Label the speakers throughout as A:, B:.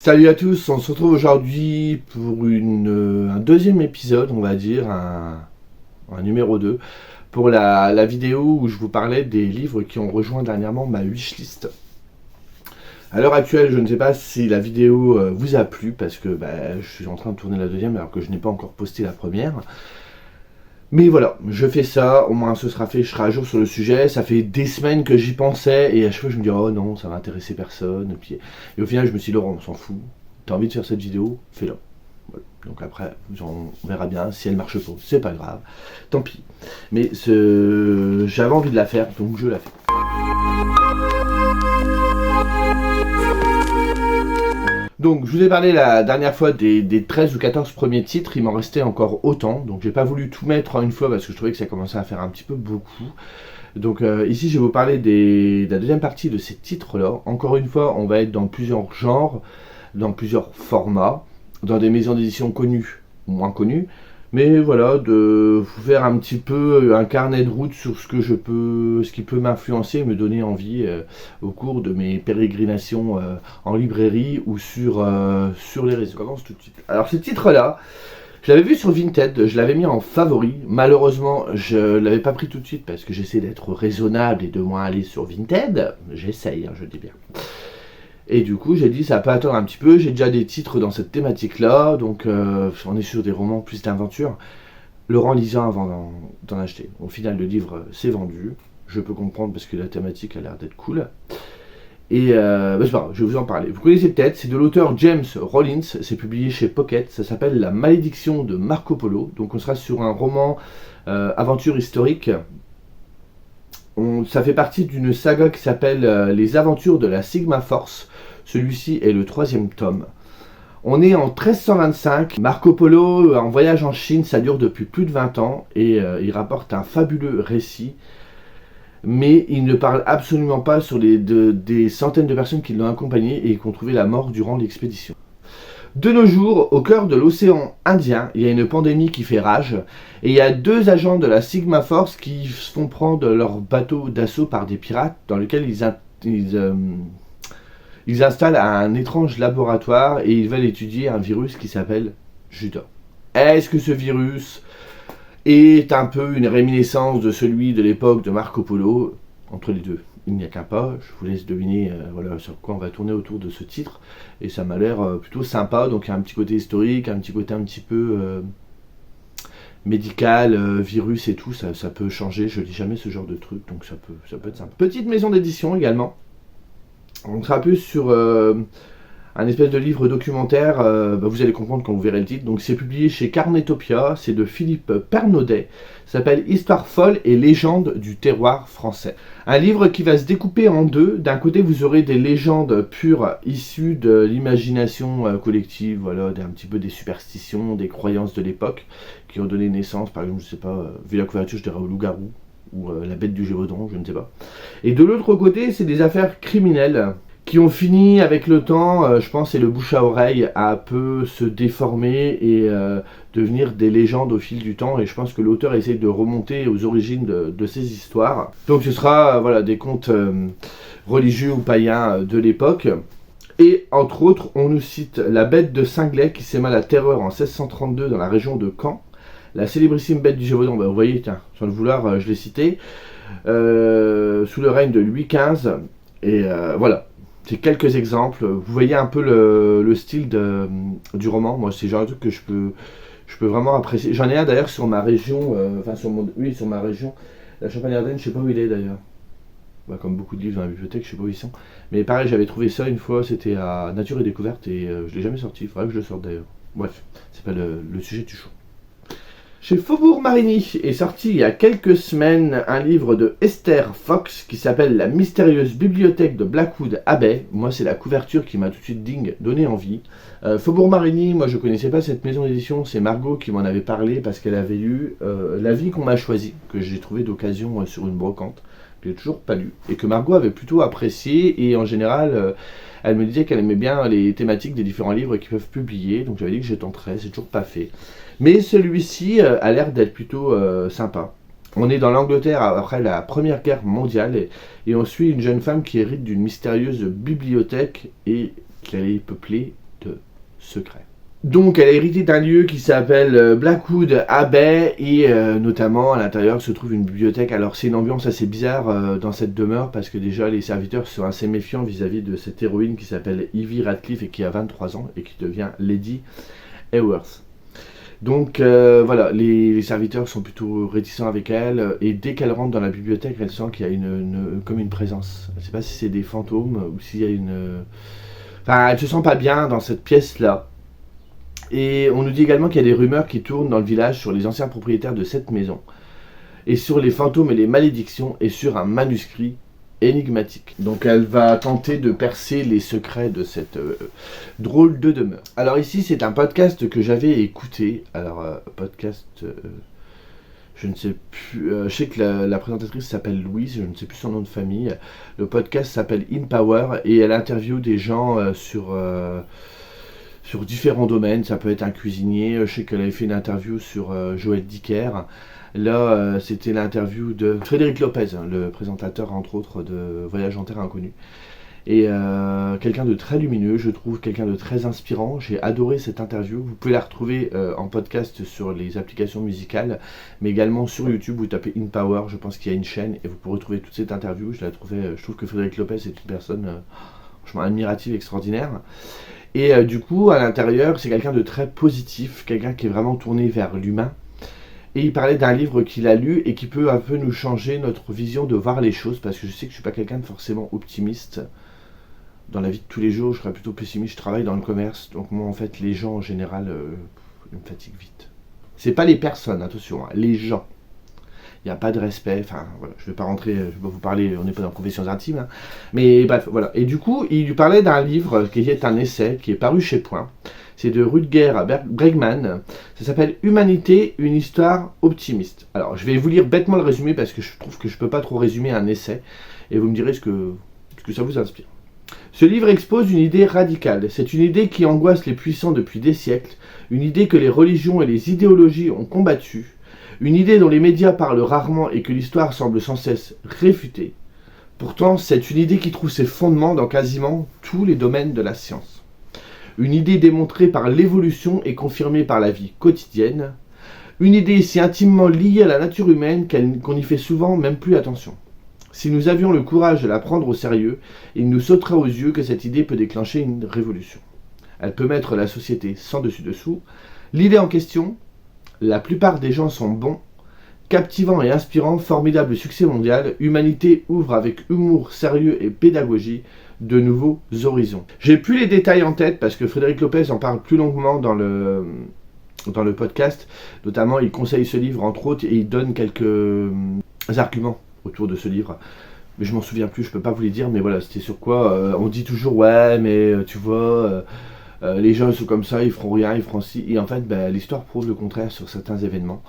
A: Salut à tous, on se retrouve aujourd'hui pour un deuxième épisode, on va dire, un numéro 2, pour la vidéo où je vous parlais des livres qui ont rejoint dernièrement ma wishlist. À l'heure actuelle, je ne sais pas si la vidéo vous a plu, parce que je suis en train de tourner la deuxième alors que je n'ai pas encore posté la première. Mais voilà, je fais ça, au moins ce sera fait, je serai à jour sur le sujet. Ça fait des semaines que j'y pensais et à chaque fois je me dis oh non, ça va intéresser personne. Et au final je me suis dit Laurent, on s'en fout, t'as envie de faire cette vidéo, fais-la. Voilà. Donc après, on verra bien, si elle marche pas, c'est pas grave, tant pis. Mais j'avais envie de la faire, donc je la fais. Donc, je vous ai parlé la dernière fois des 13 ou 14 premiers titres, il m'en restait encore autant, donc j'ai pas voulu tout mettre en une fois parce que je trouvais que ça commençait à faire un petit peu beaucoup. Donc ici, je vais vous parler de la deuxième partie de ces titres-là. Encore une fois, on va être dans plusieurs genres, dans plusieurs formats, dans des maisons d'édition connues ou moins connues, mais voilà, de vous faire un petit peu un carnet de route sur ce qui peut m'influencer et me donner envie au cours de mes pérégrinations en librairie ou sur les réseaux. On commence tout de suite. Alors ce titre-là, je l'avais vu sur Vinted, je l'avais mis en favori. Malheureusement, je l'avais pas pris tout de suite parce que j'essaie d'être raisonnable et de moins aller sur Vinted. J'essaye, je dis bien. Et du coup, j'ai dit, ça peut attendre un petit peu. J'ai déjà des titres dans cette thématique-là. Donc, on est sur des romans plus d'aventure. Le rend lisant avant d'en acheter. Au final, le livre s'est vendu. Je peux comprendre parce que la thématique a l'air d'être cool. Et c'est pas grave, je vais vous en parler. Vous connaissez peut-être, c'est de l'auteur James Rollins. C'est publié chez Pocket. Ça s'appelle La malédiction de Marco Polo. Donc, on sera sur un roman aventure historique. Ça fait partie d'une saga qui s'appelle Les aventures de la Sigma Force. Celui-ci est le 3e tome. On est en 1325. Marco Polo, en voyage en Chine, ça dure depuis plus de 20 ans et il rapporte un fabuleux récit. Mais il ne parle absolument pas sur des centaines de personnes qui l'ont accompagné et qui ont trouvé la mort durant l'expédition. De nos jours, au cœur de l'océan Indien, il y a une pandémie qui fait rage et il y a 2 agents de la Sigma Force qui se font prendre leur bateau d'assaut par des pirates dans lequel ils installent un étrange laboratoire et ils veulent étudier un virus qui s'appelle Judas. Est-ce que ce virus est un peu une réminiscence de celui de l'époque de Marco Polo? Entre les deux, il n'y a qu'un pas. Je vous laisse deviner voilà, sur quoi on va tourner autour de ce titre. Et ça m'a l'air plutôt sympa. Donc il y a un petit côté historique, un petit côté un petit peu médical, virus et tout. Ça peut changer. Je lis jamais ce genre de truc, donc ça peut être sympa. Petite maison d'édition également. On sera plus sur un espèce de livre documentaire, vous allez comprendre quand vous verrez le titre. Donc c'est publié chez Carnetopia, c'est de Philippe Pernaudet. Ça s'appelle Histoire folle et légendes du terroir français. Un livre qui va se découper en deux. D'un côté, vous aurez des légendes pures issues de l'imagination collective, voilà, un petit peu des superstitions, des croyances de l'époque qui ont donné naissance, par exemple, je sais pas, vu la couverture, je dirais au loup-garou ou la bête du Gévaudan, je ne sais pas. Et de l'autre côté, c'est des affaires criminelles qui ont fini avec le temps, je pense, et le bouche à oreille à un peu se déformer et devenir des légendes au fil du temps. Et je pense que l'auteur essaie de remonter aux origines de ces histoires. Donc ce sera voilà, des contes religieux ou païens de l'époque. Et entre autres, on nous cite la bête de Singlet qui sema la terreur en 1632 dans la région de Caen. La célébrissime bête du Gévaudan, vous voyez, tiens, sans le vouloir, je l'ai cité, sous le règne de Louis XV. Et voilà. C'est quelques exemples. Vous voyez un peu le style du roman. Moi, c'est genre un truc que je peux vraiment apprécier. J'en ai un d'ailleurs sur ma région, sur ma région, la Champagne-Ardenne. Je sais pas où il est d'ailleurs. Comme beaucoup de livres dans la bibliothèque, je sais pas où ils sont. Mais pareil, j'avais trouvé ça une fois. C'était à Nature et Découverte et je l'ai jamais sorti. Il faudrait que je le sorte d'ailleurs. Bref, c'est pas le sujet du show. Chez Faubourg Marigny est sorti il y a quelques semaines un livre de Esther Fox qui s'appelle La mystérieuse bibliothèque de Blackwood Abbey. Moi, c'est la couverture qui m'a tout de suite donné envie. Faubourg Marigny, moi je connaissais pas cette maison d'édition, c'est Margot qui m'en avait parlé parce qu'elle avait lu La vie qu'on m'a choisie, que j'ai trouvé d'occasion sur une brocante, que j'ai toujours pas lu, et que Margot avait plutôt apprécié, et en général, elle me disait qu'elle aimait bien les thématiques des différents livres qu'ils peuvent publier, donc j'avais dit que je tenterais, c'est toujours pas fait. Mais celui-ci a l'air d'être plutôt sympa. On est dans l'Angleterre après la Première Guerre mondiale et on suit une jeune femme qui hérite d'une mystérieuse bibliothèque et qui allait peupler de secrets. Donc elle a hérité d'un lieu qui s'appelle Blackwood Abbey et notamment à l'intérieur se trouve une bibliothèque. Alors c'est une ambiance assez bizarre dans cette demeure parce que déjà les serviteurs sont assez méfiants vis-à-vis de cette héroïne qui s'appelle Evie Radcliffe et qui a 23 ans et qui devient Lady Haworth. Donc voilà, les serviteurs sont plutôt réticents avec elle et dès qu'elle rentre dans la bibliothèque, elle sent qu'il y a comme une présence. Je ne sais pas si c'est des fantômes ou s'il y a Enfin, elle se sent pas bien dans cette pièce-là. Et on nous dit également qu'il y a des rumeurs qui tournent dans le village sur les anciens propriétaires de cette maison, et sur les fantômes et les malédictions, et sur un manuscrit énigmatique. Donc elle va tenter de percer les secrets de cette drôle de demeure. Alors ici c'est un podcast que j'avais écouté. Alors je ne sais plus, je sais que la présentatrice s'appelle Louise, je ne sais plus son nom de famille. Le podcast s'appelle In Power et elle interviewe des gens sur différents domaines. Ça peut être un cuisinier, je sais qu'elle avait fait une interview sur Joël Dicker. Là, c'était l'interview de Frédéric Lopez, le présentateur entre autres de Voyage en Terre Inconnue. Et quelqu'un de très lumineux, je trouve, quelqu'un de très inspirant. J'ai adoré cette interview. Vous pouvez la retrouver en podcast sur les applications musicales, mais également sur YouTube. Vous tapez In Power, je pense qu'il y a une chaîne, et vous pourrez retrouver toute cette interview. Je trouve que Frédéric Lopez est une personne franchement admirative, extraordinaire. Et du coup, à l'intérieur, c'est quelqu'un de très positif, quelqu'un qui est vraiment tourné vers l'humain. Et il parlait d'un livre qu'il a lu et qui peut un peu nous changer notre vision de voir les choses, parce que je sais que je ne suis pas quelqu'un de forcément optimiste. Dans la vie de tous les jours, je serais plutôt pessimiste. Je travaille dans le commerce, donc moi, en fait, les gens, en général, ils me fatiguent vite. C'est pas les personnes, attention, hein, les gens. Il n'y a pas de respect, enfin voilà, je ne vais pas vous parler, on n'est pas dans confessions intimes, hein, mais bref, voilà. Et du coup, il lui parlait d'un livre qui est un essai, qui est paru chez Point, c'est de Rutger Bregman, ça s'appelle Humanité, une histoire optimiste. Alors, je vais vous lire bêtement le résumé, parce que je trouve que je ne peux pas trop résumer un essai, et vous me direz ce que ça vous inspire. Ce livre expose une idée radicale, c'est une idée qui angoisse les puissants depuis des siècles, une idée que les religions et les idéologies ont combattue, une idée dont les médias parlent rarement et que l'histoire semble sans cesse réfuter. Pourtant, c'est une idée qui trouve ses fondements dans quasiment tous les domaines de la science. Une idée démontrée par l'évolution et confirmée par la vie quotidienne. Une idée si intimement liée à la nature humaine qu'on y fait souvent même plus attention. Si nous avions le courage de la prendre au sérieux, il nous sauterait aux yeux que cette idée peut déclencher une révolution. Elle peut mettre la société sans dessus-dessous. L'idée en question, la plupart des gens sont bons, captivant et inspirant, formidable succès mondial, humanité ouvre avec humour, sérieux et pédagogie de nouveaux horizons. J'ai plus les détails en tête parce que Frédéric Lopez en parle plus longuement dans le podcast. Notamment, il conseille ce livre entre autres et il donne quelques arguments autour de ce livre. Mais je m'en souviens plus, je peux pas vous les dire, mais voilà, c'était sur quoi on dit toujours ouais, mais tu vois. Les gens sont comme ça, ils feront rien, ils feront ci. Et en fait, l'histoire prouve le contraire sur certains événements.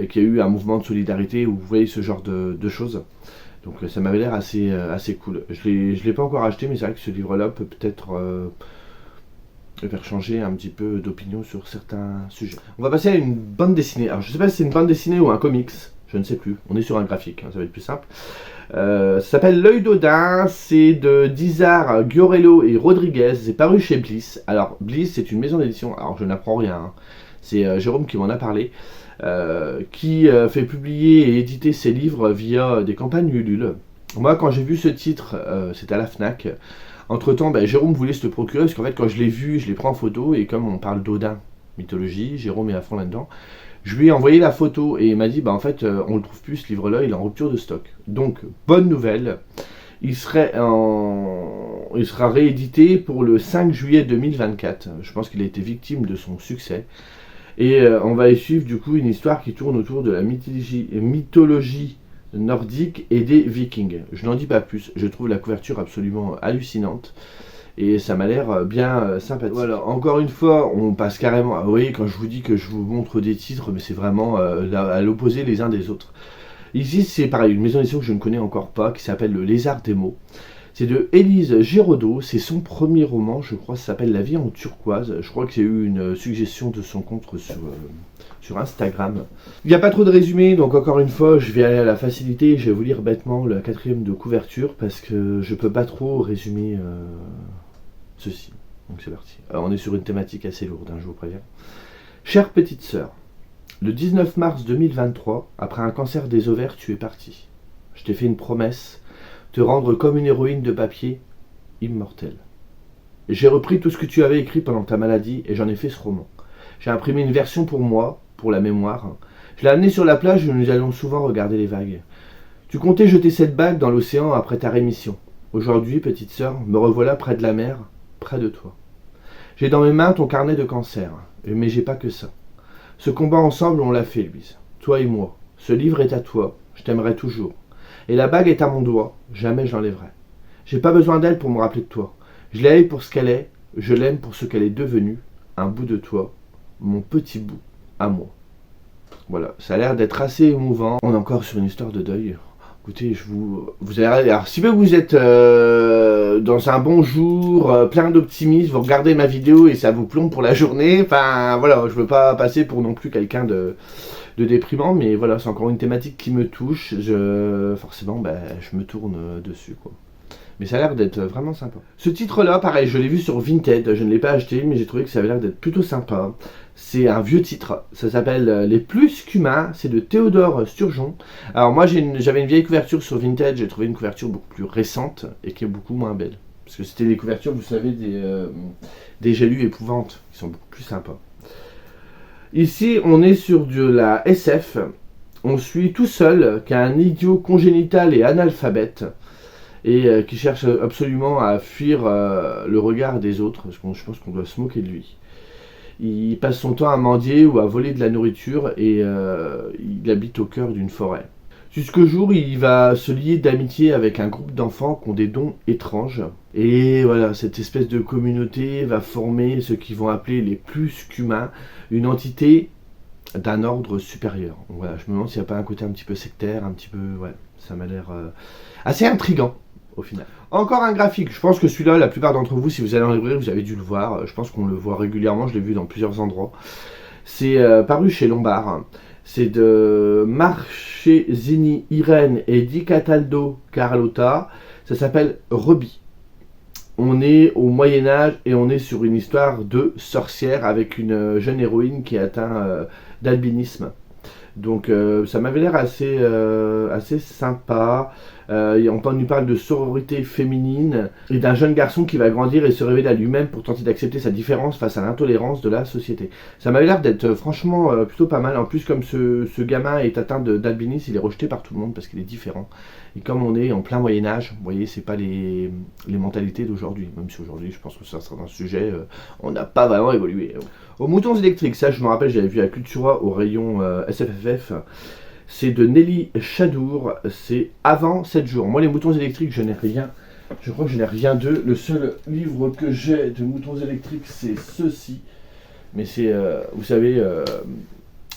A: Et qu'il y a eu un mouvement de solidarité où vous voyez ce genre de choses. Donc ça m'avait l'air assez cool. Je l'ai pas encore acheté, mais c'est vrai que ce livre-là peut peut-être faire changer un petit peu d'opinion sur certains sujets. On va passer à une bande dessinée. Alors je sais pas si c'est une bande dessinée ou un comics, je ne sais plus. On est sur un graphique, hein, ça va être plus simple. Ça s'appelle L'œil d'Odin, c'est de Dizar, Giorello et Rodriguez, c'est paru chez Bliss. Alors Bliss c'est une maison d'édition, alors je n'apprends rien, hein. C'est Jérôme qui m'en a parlé, qui fait publier et éditer ses livres via des campagnes Ulule. Moi quand j'ai vu ce titre, c'était à la Fnac, entre temps Jérôme voulait se le procurer parce qu'en fait quand je l'ai vu, je l'ai pris en photo et comme on parle d'Odin, mythologie, Jérôme est à fond là-dedans. Je lui ai envoyé la photo et il m'a dit en fait on le trouve plus ce livre là, il est en rupture de stock. Donc bonne nouvelle, il sera réédité pour le 5 juillet 2024. Je pense qu'il a été victime de son succès. Et on va y suivre du coup une histoire qui tourne autour de la mythologie nordique et des vikings. Je n'en dis pas plus, je trouve la couverture absolument hallucinante. Et ça m'a l'air bien sympathique. Voilà, encore une fois, on passe carrément. Vous voyez, quand je vous dis que je vous montre des titres, mais c'est vraiment à l'opposé les uns des autres. Ici, c'est pareil, une maison d'édition que je ne connais encore pas, qui s'appelle Le Lézard des mots. C'est de Élise Giraudot, c'est son premier roman, je crois, ça s'appelle La vie en turquoise. Je crois que j'ai eu une suggestion de son compte sur Instagram. Il n'y a pas trop de résumé, donc encore une fois, je vais aller à la facilité, je vais vous lire bêtement la 4e de couverture, parce que je peux pas trop résumer ceci. Donc c'est parti. Alors, on est sur une thématique assez lourde, je vous préviens. Chère petite sœur, le 19 mars 2023, après un cancer des ovaires, tu es partie. Je t'ai fait une promesse, te rendre comme une héroïne de papier, immortelle. J'ai repris tout ce que tu avais écrit pendant ta maladie et j'en ai fait ce roman. J'ai imprimé une version pour moi, pour la mémoire. Je l'ai amené sur la plage où nous allions souvent regarder les vagues. Tu comptais jeter cette bague dans l'océan après ta rémission. Aujourd'hui, petite sœur, me revoilà près de la mer, près de toi. J'ai dans mes mains ton carnet de cancer, mais j'ai pas que ça. Ce combat ensemble, on l'a fait, Louise. Toi et moi. Ce livre est à toi, je t'aimerai toujours. Et la bague est à mon doigt, jamais je l'enlèverai. J'ai pas besoin d'elle pour me rappeler de toi. Je l'aime pour ce qu'elle est, je l'aime pour ce qu'elle est devenue, un bout de toi, mon petit bout, à moi. Voilà, ça a l'air d'être assez émouvant. On est encore sur une histoire de deuil. Écoutez, vous avez, alors, si vous êtes dans un bon jour, plein d'optimisme, vous regardez ma vidéo et ça vous plombe pour la journée, enfin voilà, je veux pas passer pour non plus quelqu'un de déprimant, mais voilà, c'est encore une thématique qui me touche, forcément, je me tourne dessus, quoi. Mais ça a l'air d'être vraiment sympa. Ce titre-là, pareil, je l'ai vu sur Vinted, je ne l'ai pas acheté, mais j'ai trouvé que ça avait l'air d'être plutôt sympa. C'est un vieux titre, ça s'appelle Les Plus qu'Humains, c'est de Théodore Sturgeon. Alors moi j'avais une vieille couverture sur Vinted, j'ai trouvé une couverture beaucoup plus récente et qui est beaucoup moins belle. Parce que c'était des couvertures, vous savez, des J'ai lu épouvantes, qui sont beaucoup plus sympas. Ici, on est sur de la SF, on suit tout seul qu'un idiot congénital et analphabète, et qui cherche absolument à fuir le regard des autres, parce que je pense qu'on doit se moquer de lui. Il passe son temps à mendier ou à voler de la nourriture et il habite au cœur d'une forêt. Jusqu'au jour, il va se lier d'amitié avec un groupe d'enfants qui ont des dons étranges. Et voilà, cette espèce de communauté va former ce qu'ils vont appeler les plus qu'humains, une entité d'un ordre supérieur. Donc voilà, je me demande s'il n'y a pas un côté un petit peu sectaire, un petit peu... Ouais, ça m'a l'air assez intriguant. Au final. Encore un graphique, je pense que celui-là, la plupart d'entre vous, si vous allez en librairie, vous avez dû le voir, je pense qu'on le voit régulièrement, je l'ai vu dans plusieurs endroits. C'est paru chez Lombard, c'est de Marchesini Irène et Di Cataldo Carlotta, ça s'appelle Rebis. On est au Moyen-Âge et on est sur une histoire de sorcière avec une jeune héroïne qui est atteinte d'albinisme. Donc ça m'avait l'air assez sympa. On nous parle de sororité féminine et d'un jeune garçon qui va grandir et se révéler à lui-même pour tenter d'accepter sa différence face à l'intolérance de la société. Ça m'avait l'air d'être franchement plutôt pas mal. En plus, comme ce gamin est atteint d'albinisme, il est rejeté par tout le monde parce qu'il est différent. Et comme on est en plein Moyen-Âge, vous voyez, c'est pas les mentalités d'aujourd'hui. Même si aujourd'hui, je pense que ça sera un sujet, on n'a pas vraiment évolué. Aux moutons électriques, ça je me rappelle, j'avais vu à Cultura au rayon SFFF. C'est de Nelly Chadour, c'est avant 7 jours. Moi les moutons électriques, je n'ai rien. Je crois que je n'ai rien d'eux. Le seul livre que j'ai de moutons électriques, c'est ceci. Mais c'est, vous savez,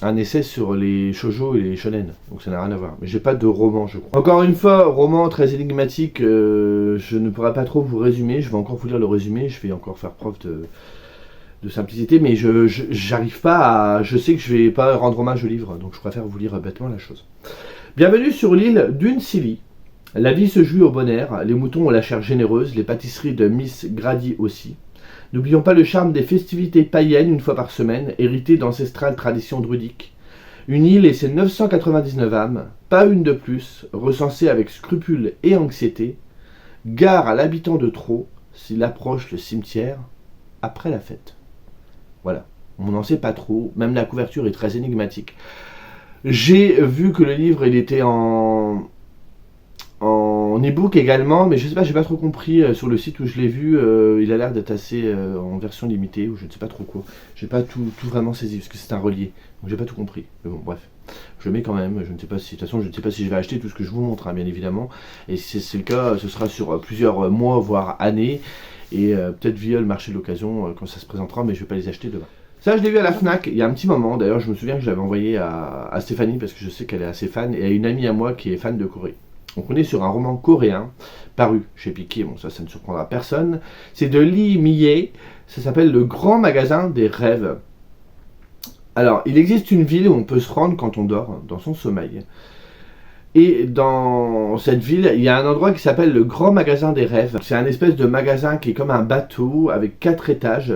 A: un essai sur les shoujo et les shonen. Donc ça n'a rien à voir. Mais j'ai pas de roman, je crois. Encore une fois, roman très énigmatique, je ne pourrais pas trop vous résumer. Je vais encore vous lire le résumé, je vais encore faire preuve de simplicité, mais j'arrive pas à... Je sais que je vais pas rendre hommage au livre, donc je préfère vous lire bêtement la chose. Bienvenue sur l'île d'Uncili. La vie se jouit au bon air, les moutons ont la chair généreuse, les pâtisseries de Miss Grady aussi. N'oublions pas le charme des festivités païennes une fois par semaine, héritées d'ancestrales traditions druidiques. Une île et ses 999 âmes, pas une de plus, recensées avec scrupule et anxiété. Gare à l'habitant de trop, s'il approche le cimetière après la fête. Voilà, on n'en sait pas trop, même la couverture est très énigmatique. J'ai vu que le livre il était en e-book également, mais je sais pas, j'ai pas trop compris sur le site où je l'ai vu, il a l'air d'être assez en version limitée, ou je ne sais pas trop quoi. J'ai pas tout vraiment saisi, parce que c'est un relié, donc j'ai pas tout compris. Mais bon, bref, je mets quand même, je ne sais pas si, de toute façon, je ne sais pas si je vais acheter tout ce que je vous montre, hein, bien évidemment, et si c'est le cas, ce sera sur plusieurs mois, voire années, et peut-être via le marché de l'occasion quand ça se présentera, mais je vais pas les acheter demain. Ça, je l'ai vu à la Fnac il y a un petit moment. D'ailleurs, je me souviens que je l'avais envoyé à Stéphanie parce que je sais qu'elle est assez fan, et à une amie à moi qui est fan de Corée. Donc, on est sur un roman coréen paru chez Piquet. Bon, ça ne surprendra personne. C'est de Lee Mi-hye. Ça s'appelle Le Grand Magasin des Rêves. Alors, il existe une ville où on peut se rendre quand on dort, dans son sommeil. Et dans cette ville, il y a un endroit qui s'appelle le Grand Magasin des Rêves. C'est un espèce de magasin qui est comme un bateau avec 4 étages.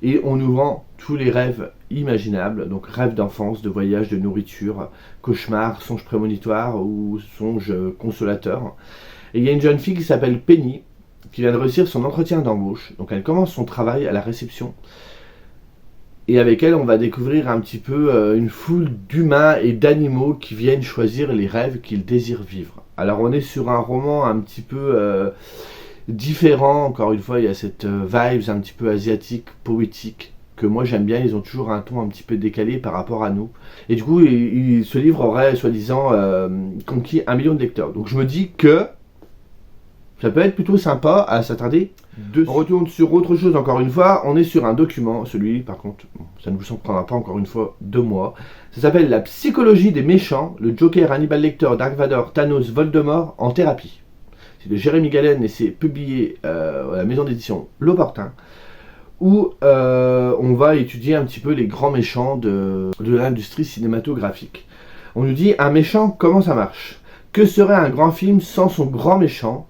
A: Et on nous vend tous les rêves imaginables. Donc rêves d'enfance, de voyage, de nourriture, cauchemars, songes prémonitoires ou songes consolateurs. Et il y a une jeune fille qui s'appelle Penny, qui vient de réussir son entretien d'embauche. Donc elle commence son travail à la réception. Et avec elle, on va découvrir un petit peu une foule d'humains et d'animaux qui viennent choisir les rêves qu'ils désirent vivre. Alors on est sur un roman un petit peu différent. Encore une fois, il y a cette vibes un petit peu asiatique, poétique, que moi j'aime bien. Ils ont toujours un ton un petit peu décalé par rapport à nous. Et du coup, ce livre aurait soi-disant conquis 1 million de lecteurs. Donc je me dis que ça peut être plutôt sympa à s'attarder dessus. On retourne sur autre chose encore une fois. On est sur un document. Celui, par contre, bon, ça ne vous surprendra pas encore une fois de moi. Ça s'appelle La psychologie des méchants. Le Joker, Hannibal Lecter, Dark Vador, Thanos, Voldemort en thérapie. C'est de Jérémy Galen et c'est publié à la maison d'édition L'Opportun. Où on va étudier un petit peu les grands méchants de l'industrie cinématographique. On nous dit un méchant, comment ça marche? Que serait un grand film sans son grand méchant?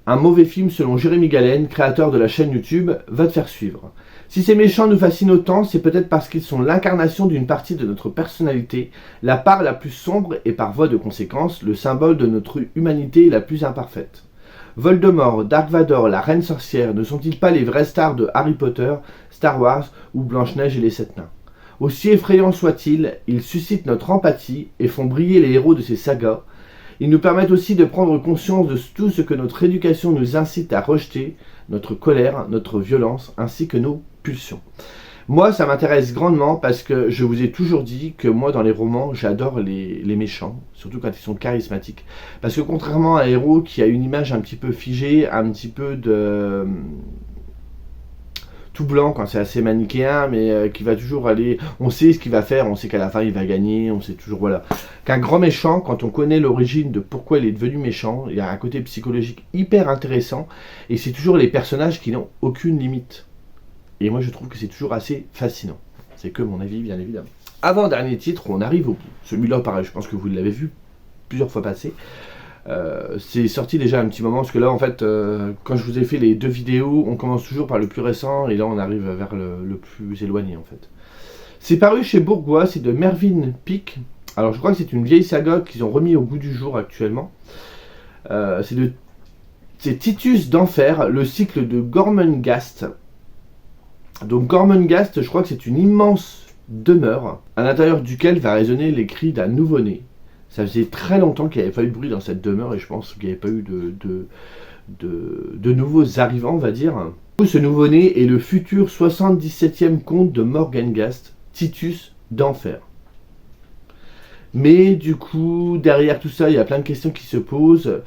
A: Un mauvais film, selon Jérémy Galen, créateur de la chaîne YouTube, va te faire suivre. Si ces méchants nous fascinent autant, c'est peut-être parce qu'ils sont l'incarnation d'une partie de notre personnalité, la part la plus sombre et par voie de conséquence, le symbole de notre humanité la plus imparfaite. Voldemort, Dark Vador, la Reine Sorcière ne sont-ils pas les vraies stars de Harry Potter, Star Wars ou Blanche-Neige et les 7 Nains? Aussi effrayants soient-ils, ils suscitent notre empathie et font briller les héros de ces sagas. Ils nous permettent aussi de prendre conscience de tout ce que notre éducation nous incite à rejeter, notre colère, notre violence, ainsi que nos pulsions. Moi, ça m'intéresse grandement parce que je vous ai toujours dit que moi, dans les romans, j'adore les méchants, surtout quand ils sont charismatiques. Parce que contrairement à un héros qui a une image un petit peu figée, un petit peu de tout blanc quand c'est assez manichéen, mais qui va toujours aller, on sait ce qu'il va faire, on sait qu'à la fin il va gagner, on sait toujours, voilà. Qu'un grand méchant, quand on connaît l'origine de pourquoi il est devenu méchant, il y a un côté psychologique hyper intéressant, et c'est toujours les personnages qui n'ont aucune limite. Et moi je trouve que c'est toujours assez fascinant. C'est que mon avis, bien évidemment. Avant-dernier titre, on arrive au bout. Celui-là, pareil, je pense que vous l'avez vu plusieurs fois passer. C'est sorti déjà un petit moment, parce que là en fait quand je vous ai fait les 2 vidéos, on commence toujours par le plus récent et là on arrive vers le plus éloigné en fait. C'est paru chez Bourgois, c'est de Mervyn Peake. Alors je crois que c'est une vieille saga qu'ils ont remis au goût du jour actuellement. C'est Titus d'Enfer, le cycle de Gormenghast. Donc Gormenghast, je crois que c'est une immense demeure à l'intérieur duquel va résonner les cris d'un nouveau-né. Ça faisait très longtemps qu'il n'y avait pas eu de bruit dans cette demeure et je pense qu'il n'y avait pas eu de nouveaux arrivants, on va dire. Ce nouveau-né est le futur 77e comte de Morganghast, Titus d'Enfer. Mais du coup, derrière tout ça, il y a plein de questions qui se posent.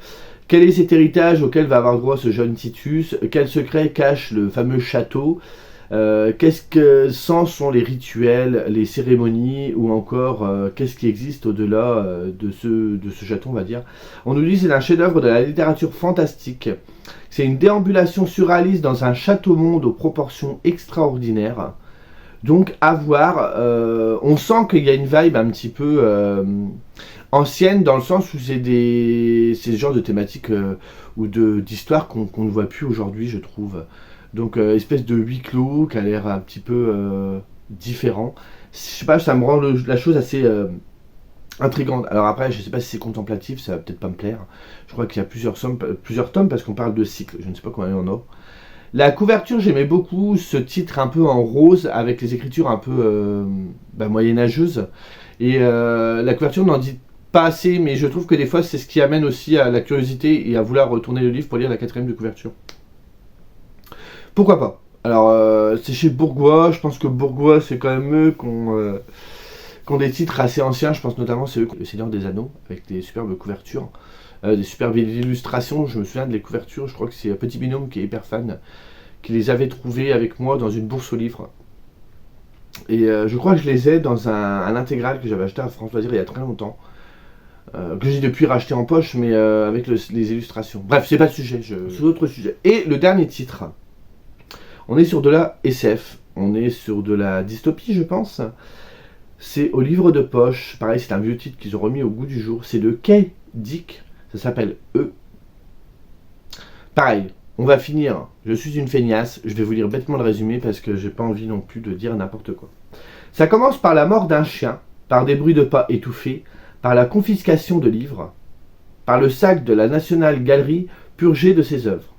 A: Quel est cet héritage auquel va avoir droit ce jeune Titus? Quel secret cache le fameux château? Qu'est-ce que sont les rituels, les cérémonies, ou encore qu'est-ce qui existe au-delà de ce château, on va dire. On nous dit que c'est un chef-d'œuvre de la littérature fantastique. C'est une déambulation surréaliste dans un château-monde aux proportions extraordinaires. Donc à voir, on sent qu'il y a une vibe un petit peu ancienne, dans le sens où c'est ce genre de thématiques ou d'histoires qu'on ne voit plus aujourd'hui, je trouve. Donc espèce de huis clos qui a l'air un petit peu différent. Je sais pas, ça me rend la chose assez intrigante. Alors après, je sais pas si c'est contemplatif, ça va peut-être pas me plaire. Je crois qu'il y a plusieurs tomes parce qu'on parle de cycles. Je ne sais pas combien il y en a. La couverture, j'aimais beaucoup ce titre un peu en rose avec les écritures un peu moyenâgeuses. Et la couverture n'en dit pas assez, mais je trouve que des fois c'est ce qui amène aussi à la curiosité et à vouloir retourner le livre pour lire la 4e de couverture. Pourquoi pas? Alors, c'est chez Bourgois. Je pense que Bourgois, c'est quand même eux qui ont des titres assez anciens. Je pense notamment c'est eux qui ont Le Seigneur des Anneaux, avec des superbes couvertures, des superbes illustrations. Je me souviens de les couvertures. Je crois que c'est un petit binôme qui est hyper fan, qui les avait trouvées avec moi dans une bourse aux livres. Et je crois que je les ai dans un intégral que j'avais acheté à France Loisirs il y a très longtemps. Que j'ai depuis racheté en poche, mais avec les illustrations. Bref, c'est pas le sujet, c'est d'autres sujets. Et le dernier titre. On est sur de la SF, on est sur de la dystopie, je pense. C'est au livre de poche. Pareil, c'est un vieux titre qu'ils ont remis au goût du jour. C'est de Kay Dick. Ça s'appelle E. Pareil, on va finir. Je suis une feignasse. Je vais vous lire bêtement le résumé parce que j'ai pas envie non plus de dire n'importe quoi. Ça commence par la mort d'un chien, par des bruits de pas étouffés, par la confiscation de livres, par le sac de la National Gallery purgé de ses œuvres.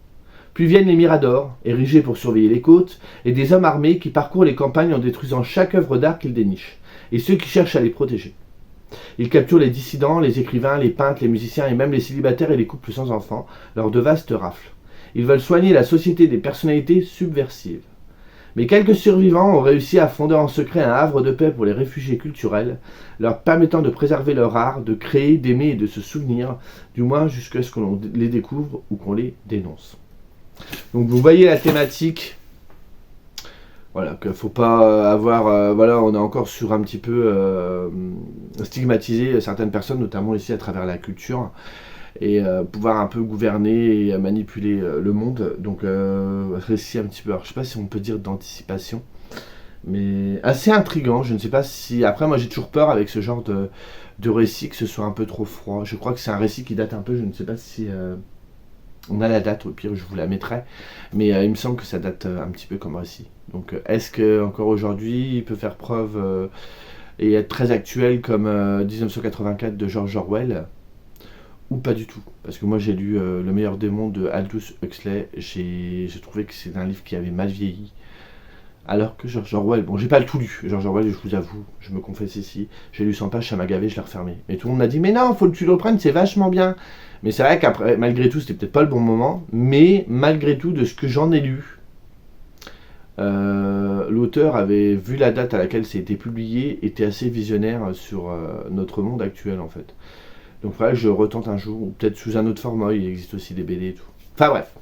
A: Puis viennent les miradors, érigés pour surveiller les côtes, et des hommes armés qui parcourent les campagnes en détruisant chaque œuvre d'art qu'ils dénichent, et ceux qui cherchent à les protéger. Ils capturent les dissidents, les écrivains, les peintres, les musiciens et même les célibataires et les couples sans enfants, lors de vastes rafles. Ils veulent soigner la société des personnalités subversives. Mais quelques survivants ont réussi à fonder en secret un havre de paix pour les réfugiés culturels, leur permettant de préserver leur art, de créer, d'aimer et de se souvenir, du moins jusqu'à ce qu'on les découvre ou qu'on les dénonce. Donc vous voyez la thématique, voilà, qu'il ne faut pas avoir, voilà, on est encore sur un petit peu stigmatiser certaines personnes, notamment ici à travers la culture, et pouvoir un peu gouverner et manipuler le monde. Donc récit un petit peu, alors je sais pas si on peut dire d'anticipation, mais assez intriguant. Je ne sais pas si, après moi j'ai toujours peur avec ce genre de récit que ce soit un peu trop froid. Je crois que c'est un récit qui date un peu, je ne sais pas si on a la date, au pire je vous la mettrai, mais il me semble que ça date un petit peu comme récit. Donc est-ce que encore aujourd'hui il peut faire preuve et être très actuel comme 1984 de George Orwell, ou pas du tout? Parce que moi j'ai lu Le meilleur démon de Aldous Huxley, j'ai trouvé que c'est un livre qui avait mal vieilli. Alors que George Orwell, bon j'ai pas tout lu, George Orwell, je vous avoue, je me confesse ici, j'ai lu 100 pages, ça m'a gavé, je l'ai refermé. Et tout le monde m'a dit mais non, faut que tu le reprennes, c'est vachement bien. Mais c'est vrai qu'après, malgré tout, c'était peut-être pas le bon moment, mais malgré tout, de ce que j'en ai lu, l'auteur avait vu la date à laquelle ça a été publié, était assez visionnaire sur notre monde actuel en fait. Donc voilà, je retente un jour, ou peut-être sous un autre format, il existe aussi des BD et tout. Enfin bref.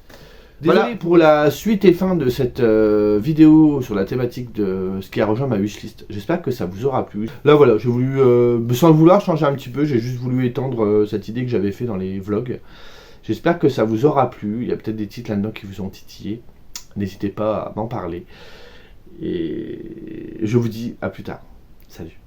A: Désolé voilà pour la suite et fin de cette vidéo sur la thématique de ce qui a rejoint ma wishlist. J'espère que ça vous aura plu. Là voilà, j'ai voulu, sans le vouloir, changer un petit peu. J'ai juste voulu étendre cette idée que j'avais fait dans les vlogs. J'espère que ça vous aura plu. Il y a peut-être des titres là-dedans qui vous ont titillé. N'hésitez pas à m'en parler. Et je vous dis à plus tard. Salut.